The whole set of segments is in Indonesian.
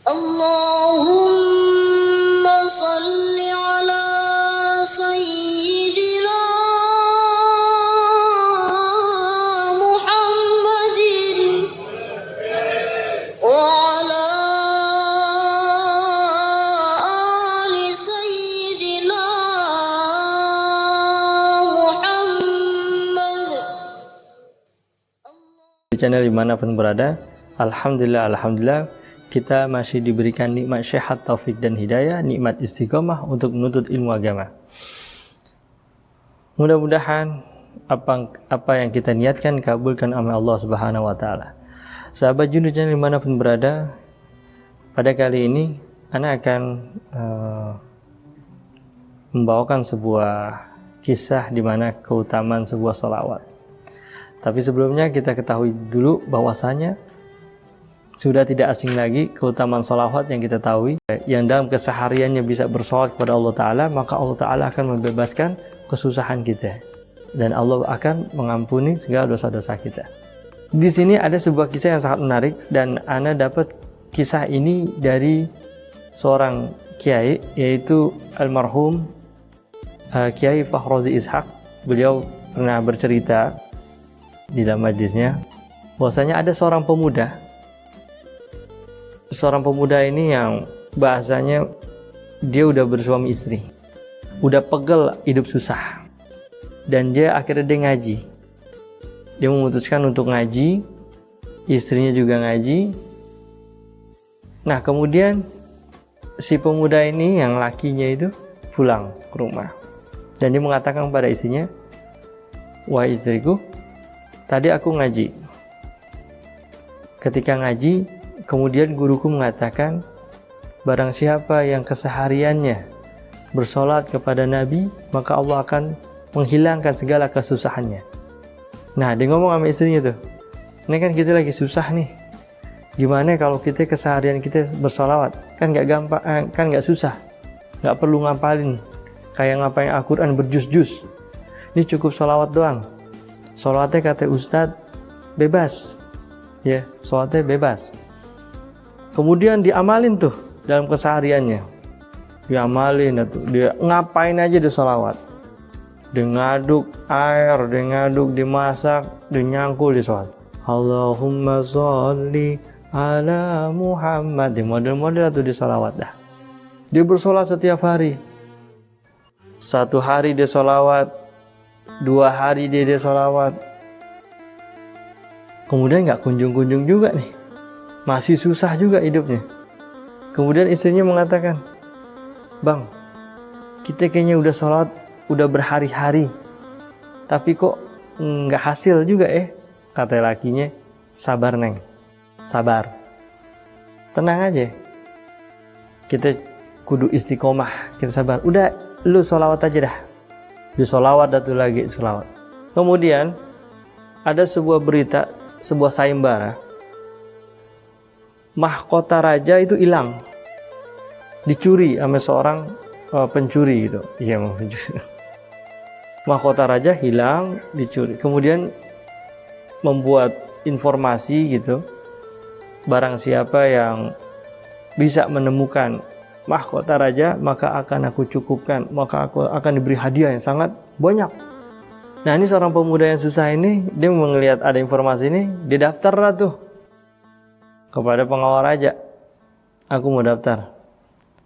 Allahumma salli ala sayyidina Muhammadin wa ala ali sayyidina Muhammad. Di channel dimanapun berada, Alhamdulillah kita masih diberikan nikmat sehat, taufik dan hidayah, nikmat istiqomah untuk menuntut ilmu agama. Mudah-mudahan apa yang kita niatkan kabulkan oleh Allah Subhanahu wa taala. Sahabat Jundu channel dimanapun berada, pada kali ini Ana akan membawakan sebuah kisah di mana keutamaan sebuah sholawat. Tapi sebelumnya kita ketahui dulu bahwasanya sudah tidak asing lagi keutamaan sholawat yang kita tahu, yang dalam kesehariannya bisa bersolawat kepada Allah Ta'ala, maka Allah Ta'ala akan membebaskan kesusahan kita dan Allah akan mengampuni segala dosa-dosa kita. Di sini ada sebuah kisah yang sangat menarik, dan Ana dapat kisah ini dari seorang kiai, yaitu almarhum Kiai Fakhrozi Ishaq. Beliau pernah bercerita di dalam majlisnya bahwasanya ada seorang pemuda ini yang bahasanya dia udah bersuami istri, udah pegel hidup susah, dan dia akhirnya ngaji. Dia memutuskan untuk ngaji, istrinya juga ngaji. Nah kemudian si pemuda ini yang lakinya itu pulang ke rumah, dan dia mengatakan pada istrinya, "Wahai istriku, tadi aku ngaji. Ketika ngaji, kemudian guruku mengatakan, barang siapa yang kesehariannya bersolat kepada Nabi, maka Allah akan menghilangkan segala kesusahannya." Nah, dia ngomong sama istrinya tuh, "Ini kan kita lagi susah nih. Gimana kalau kita keseharian kita bersolawat? Kan nggak gampang, kan nggak susah. Nggak perlu ngapalin, kayak ngapain Al-Quran berjus-jus. Ini cukup solawat doang. Solawatnya kata Ustadz bebas, ya, solawatnya bebas." Kemudian diamalin tuh dalam kesehariannya, diamalin tuh, dia ngapain aja di sholawat, dia ngaduk air, dia ngaduk, dimasak, dia nyangkul di sholat. Allahumma sholli ala Muhammad, di model-model tuh di sholawat dah. Dia bersolat setiap hari. 1 hari dia sholawat, 2 hari dia sholawat. Kemudian nggak kunjung-kunjung juga nih, masih susah juga hidupnya. Kemudian istrinya mengatakan, "Bang, kita kayaknya udah sholat, udah berhari-hari, tapi kok nggak hasil juga Kata lakinya, "Sabar Neng, sabar. Tenang aja. Kita kudu istiqomah, kita sabar. Udah, lu sholawat aja dah." Di sholawat datu lagi sholawat. Kemudian ada sebuah berita, sebuah sayembara, mahkota raja itu hilang, dicuri sama seorang pencuri gitu. Iya, mahkota raja hilang, dicuri. Kemudian membuat informasi gitu, barang siapa yang bisa menemukan mahkota raja, maka akan aku cukupkan, maka aku akan diberi hadiah yang sangat banyak. Nah ini seorang pemuda yang susah ini, dia melihat ada informasi ini, dia daftar lah tuh kepada pengawal raja. "Aku mau daftar.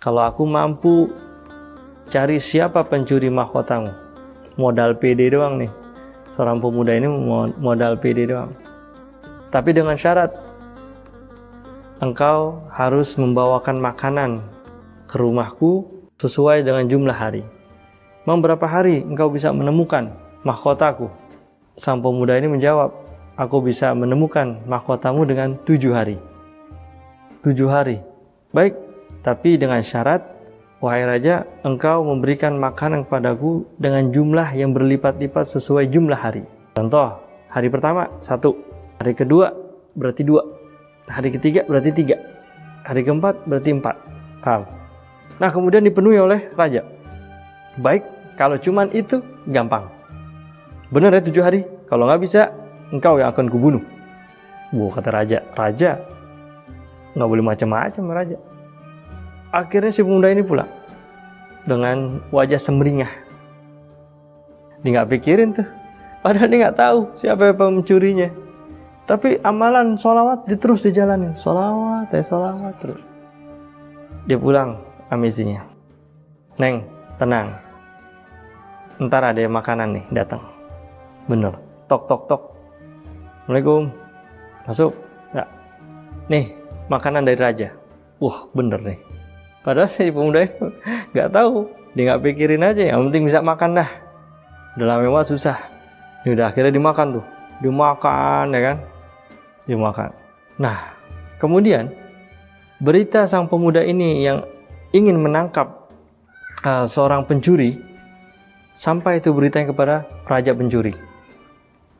Kalau aku mampu cari siapa pencuri mahkotamu." Modal PD doang nih. Seorang pemuda ini modal PD doang. Tapi dengan syarat, engkau harus membawakan makanan ke rumahku sesuai dengan jumlah hari. "Memang berapa hari engkau bisa menemukan mahkotaku?" Sang pemuda ini menjawab, "Aku bisa menemukan mahkotamu dengan 7 hari. 7 hari. Baik, tapi dengan syarat, wahai raja, engkau memberikan makanan kepadaku dengan jumlah yang berlipat-lipat sesuai jumlah hari. Contoh, hari pertama 1, hari kedua berarti 2, hari ketiga berarti 3, hari keempat berarti 4. Paham? Nah kemudian dipenuhi oleh raja. Baik, kalau cuman itu gampang. Benar ya 7 hari? Kalau nggak bisa, engkau yang akan kubunuh. Kata raja. Raja, nggak boleh macam-macam raja. Akhirnya si pemuda ini pulang dengan wajah semringah. Dia nggak pikirin tuh, padahal dia nggak tahu siapa pencurinya. Tapi amalan sholawat terus dijalanin, sholawat terus. Dia pulang sama istrinya. Neng, tenang. Ntar ada makanan nih datang. Bener. Tok tok tok. Assalamualaikum. Masuk. Ya. Nih, makanan dari raja. Wah, bener nih. Padahal si pemuda nggak tahu. Dia nggak pikirin aja. Yang penting bisa makan dah. Udah lama banget susah. Ini udah akhirnya dimakan tuh. Dimakan ya kan. Dimakan. Nah, kemudian berita sang pemuda ini yang ingin menangkap seorang pencuri, sampai itu beritanya kepada raja pencuri.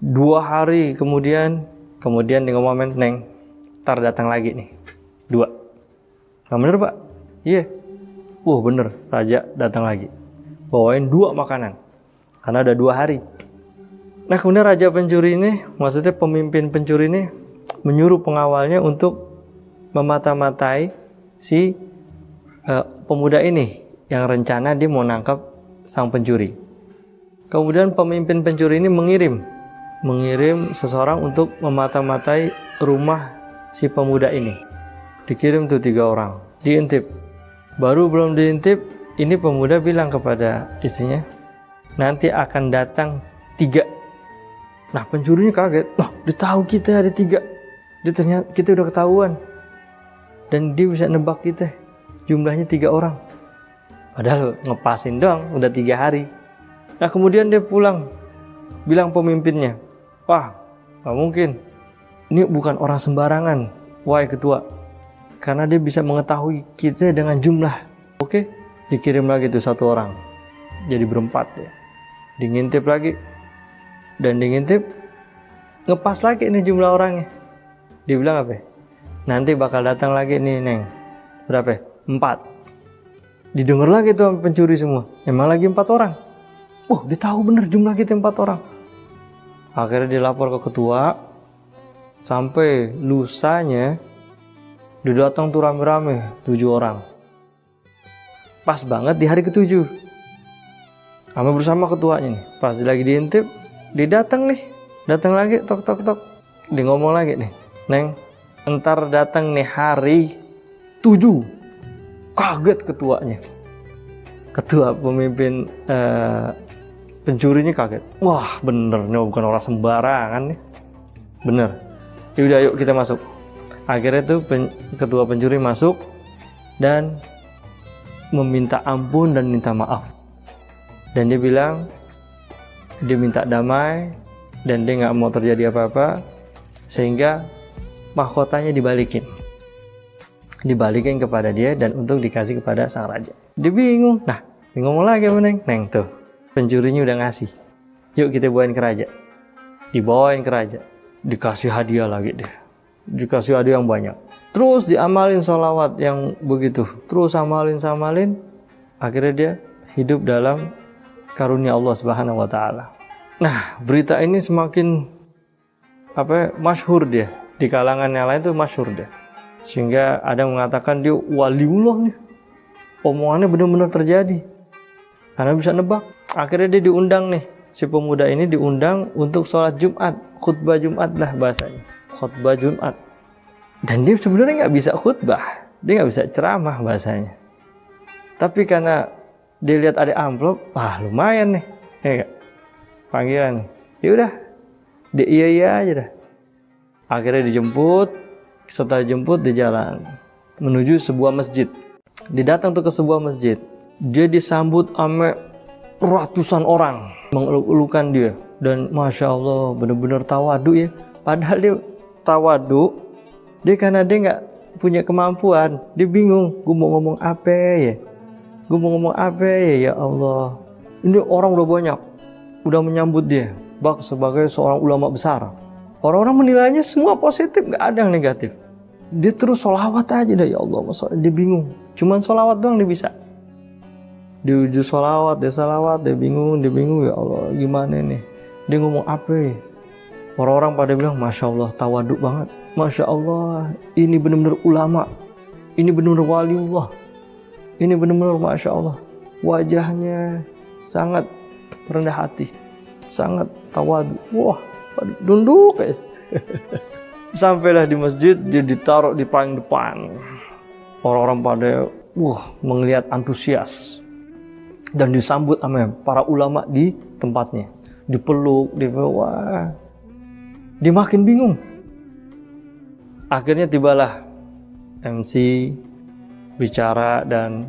2 hari kemudian dia ngomong, Neng, ntar datang lagi nih 2. Nah, bener pak? Iya. Bener, raja datang lagi bawain 2 makanan karena ada 2 hari. Nah, kemudian raja pencuri ini, maksudnya pemimpin pencuri ini, menyuruh pengawalnya untuk memata-matai si pemuda ini yang rencana dia mau nangkap sang pencuri. Kemudian pemimpin pencuri ini mengirim seseorang untuk memata-matai rumah si pemuda ini. Dikirim tuh 3 orang, diintip. Baru belum diintip, ini pemuda bilang kepada istrinya, nanti akan datang 3. Nah, pencurinya kaget. Dia tahu kita ada 3. Dia ternyata kita udah ketahuan. Dan dia bisa nebak kita. Jumlahnya 3 orang. Padahal ngepasin doang, udah 3 hari. Nah, kemudian dia pulang. Bilang pemimpinnya, wah, gak mungkin. Ini bukan orang sembarangan, wahai ketua. Karena dia bisa mengetahui kita dengan jumlah. Oke, dikirim lagi tuh 1 orang. Jadi berempat ya. Diintip lagi. Dan diintip, ngepas lagi nih jumlah orangnya. Dia bilang apa? Nanti bakal datang lagi nih, Neng. Berapa? 4. Didengar lagi tuh pencuri semua. Emang lagi 4 orang. Dia tahu bener jumlah kita 4 orang. Akhirnya dilapor ke ketua. Sampai lusanya dia datang tuh rame-rame 7 orang. Pas banget di hari ke-7. Kami bersama ketuanya nih. Pas lagi diintip, dia datang nih. Datang lagi, tok tok tok. Dia ngomong lagi nih, Neng, entar datang nih hari 7. Kaget ketuanya. Ketua pemimpin pencurinya kaget. Wah, bener nih, bukan orang sembarangan nih. Bener. Yaudah, yuk kita masuk. Akhirnya tuh ketua pencuri masuk dan meminta ampun dan minta maaf. Dan dia bilang dia minta damai dan dia nggak mau terjadi apa-apa, sehingga mahkotanya dibalikin kepada dia dan untuk dikasih kepada sang raja. Dia bingung. Nah, dia ngomong lagi sama Neng tuh, pencurinya udah ngasih, yuk kita bawain ke raja. Dibawain ke raja, dikasih hadiah lagi deh, dikasih hadiah yang banyak. Terus diamalin sholawat yang begitu, terus amalin, akhirnya dia hidup dalam karunia Allah Subhanahu wa Ta'ala. Nah, berita ini semakin masyhur dia di kalangan yang lain, tuh masyhur dia, sehingga ada yang mengatakan dia waliullah nih. Omongannya benar-benar terjadi karena bisa nebak. Akhirnya dia diundang nih, si pemuda ini diundang untuk sholat Jumat, khutbah Jumat lah bahasanya, khutbah Jumat. Dan dia sebenarnya nggak bisa khutbah, dia nggak bisa ceramah bahasanya. Tapi karena dia lihat ada amplop, lumayan nih, ya panggilan nih. Yaudah, dia iya aja dah. Akhirnya dijemput. Setelah dijemput, di jalan menuju sebuah masjid. Dia datang tuh ke sebuah masjid. Dia disambut sama ratusan orang mengeluk-elukan dia. Dan Masya Allah, benar-benar tawadu ya. Padahal dia tawadu, dia karena dia nggak punya kemampuan, dia bingung, gue mau ngomong apa ya? Ya Allah, ini orang udah banyak, udah menyambut dia sebagai seorang ulama besar. Orang-orang menilainya semua positif, nggak ada yang negatif. Dia terus sholawat aja dah, ya Allah. Dia bingung, cuman sholawat doang dia bisa. Dia uji sholawat, dia bingung, ya Allah, gimana nih? Dia ngomong apa ya? Orang-orang pada bilang, Masya Allah, tawaduk banget. Masya Allah, ini benar-benar ulama, ini benar-benar waliullah, ini benar-benar Masya Allah, wajahnya sangat rendah hati, sangat tawadu. Wah, dunduk ya. Sampailah di masjid, dia ditaruh di paling depan. Orang-orang pada melihat antusias dan disambut sama para ulama di tempatnya, dipeluk, wah, dia makin bingung. Akhirnya tibalah MC bicara dan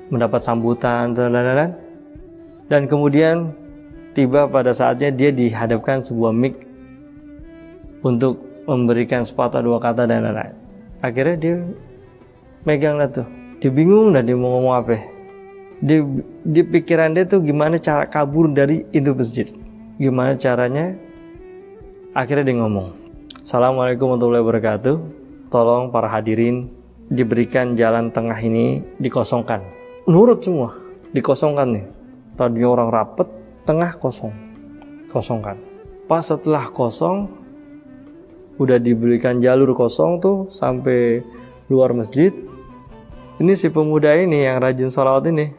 mendapat sambutan dan kemudian tiba pada saatnya dia dihadapkan sebuah mic untuk memberikan sepatah dua kata dan lain-lain. Akhirnya dia megang lah tuh, dia bingung dan dia mau ngomong apa. Di pikiran dia tuh gimana cara kabur dari itu masjid, gimana caranya. Akhirnya dia ngomong, Assalamualaikum warahmatullahi wabarakatuh, tolong para hadirin diberikan jalan tengah ini dikosongkan. Nurut semua, dikosongkan nih. Tadi orang rapet, tengah kosongkan. Pas setelah kosong, udah diberikan jalur kosong tuh sampai luar masjid. Ini si pemuda ini yang rajin sholawat ini,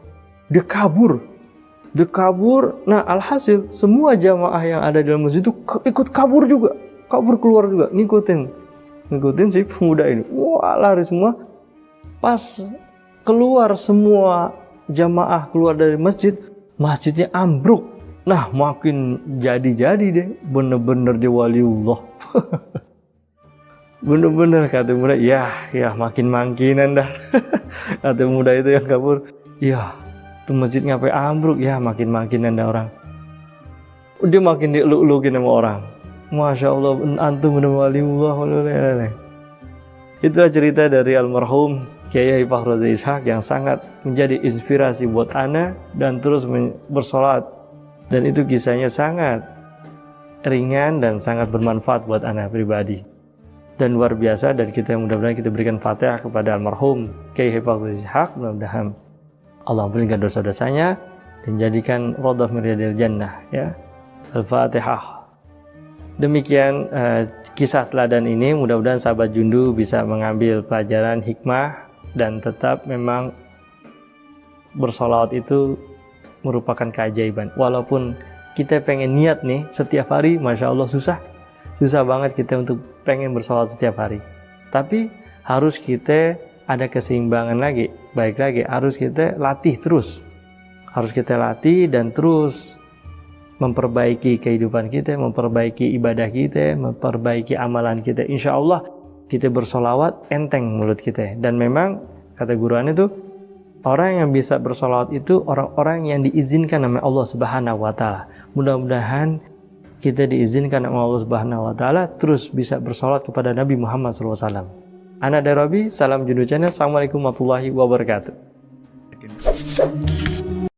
dia kabur. Nah, alhasil semua jamaah yang ada di dalam masjid itu ikut kabur juga, kabur keluar juga, ngikutin si pemuda ini. Wah, lari semua. Pas keluar semua jamaah keluar dari masjid, masjidnya ambruk. Nah, makin jadi deh, bener-bener dia waliullah. Bener-bener kata muda, ya makin-makinan dah. Kata muda itu yang kabur, ya tuh masjid ngapain ambruk, ya makin-makinan dah orang. Dia makin dieluk-elukin sama orang. Masya Allah, antum bener waliullah. Itulah cerita dari almarhum Kiai Fakhruddin Ishaq yang sangat menjadi inspirasi buat ana dan terus bersolat. Dan itu kisahnya sangat ringan dan sangat bermanfaat buat ana pribadi. Dan luar biasa, dan kita mudah-mudahan kita berikan Fatihah kepada almarhum Kiai Fakhruddin Ishaq. Mudah-mudahan Allah ampunkan dosa-dosanya dan jadikan radhah min riyadil jannah, ya. Al-Fatihah. Demikian kisah teladan ini, mudah-mudahan sahabat Jundu bisa mengambil pelajaran hikmah dan tetap memang bersolawat itu merupakan keajaiban. Walaupun kita pengen niat nih setiap hari, Masya Allah susah banget kita untuk pengen bersolawat setiap hari. Tapi harus kita ada keseimbangan lagi, baik lagi, harus kita latih terus. Harus kita latih dan terus memperbaiki kehidupan kita, memperbaiki ibadah kita, memperbaiki amalan kita. Insya Allah kita bersolawat enteng mulut kita. Dan memang kata guruan itu, orang yang bisa bersolawat itu orang-orang yang diizinkan oleh Allah Subhanahu Wa Taala. Mudah-mudahan kita diizinkan oleh Allah Subhanahu Wa Taala terus bisa bersolawat kepada Nabi Muhammad SAW. Ana Darabi, salam Jundu Channel. Assalamualaikum warahmatullahi wabarakatuh.